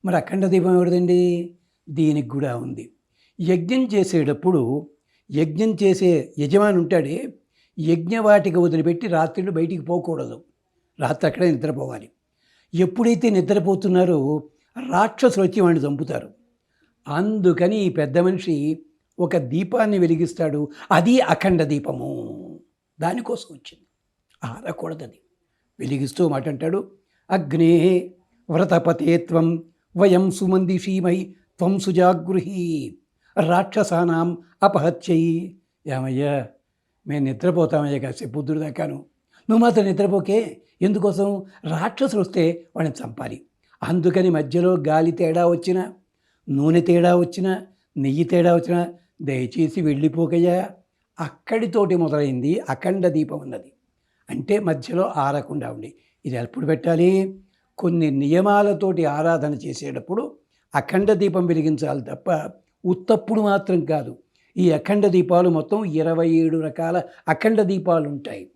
మరి అఖండ దీపం ఎవరిదండి? దీనికి కూడా ఉంది. యజ్ఞం చేసేటప్పుడు యజ్ఞం చేసే యజమాని ఉంటాడే, యజ్ఞవాటిక వదిలిపెట్టి రాత్రిళ్ళు బయటికి పోకూడదు. రాత్రి అక్కడే నిద్రపోవాలి. ఎప్పుడైతే నిద్రపోతున్నారో రాక్షసులు వచ్చి వాడిని చంపుతారు. అందుకని ఈ పెద్ద మనిషి ఒక దీపాన్ని వెలిగిస్తాడు. అది అఖండ దీపము. దానికోసం వచ్చింది. ఆరకూడదని వెలిగిస్తూ మాట అంటాడు, అగ్నే వ్రతపతే త్వం వయం సుమందిషీమై త్వం సుజాగృహి రాక్షసానాం అపహత్యయి. ఏమయ్యా, మేము నిద్రపోతామయ్యా కాసేపు పొద్దురు దాకాను, నువ్వు మాత్రం నిద్రపోకే. ఎందుకోసం? రాక్షసులు వస్తే వాడిని చంపాలి. అందుకని మధ్యలో గాలి తేడా వచ్చినా, నూనె తేడా వచ్చినా, నెయ్యి తేడా వచ్చినా దయచేసి వెళ్ళిపోకయ్యా. అక్కడితోటి మొదలైంది అఖండ దీపం అన్నది. అంటే మధ్యలో ఆరకుండా ఉండి. ఇది ఎప్పుడు పెట్టాలి? కొన్ని నియమాలతోటి ఆరాధన చేసేటప్పుడు అఖండ దీపం వెలిగించాలి తప్ప ఉత్తప్పుడు మాత్రం కాదు. ఈ అఖండ దీపాలు మొత్తం 27 రకాల అఖండ దీపాలు ఉంటాయి.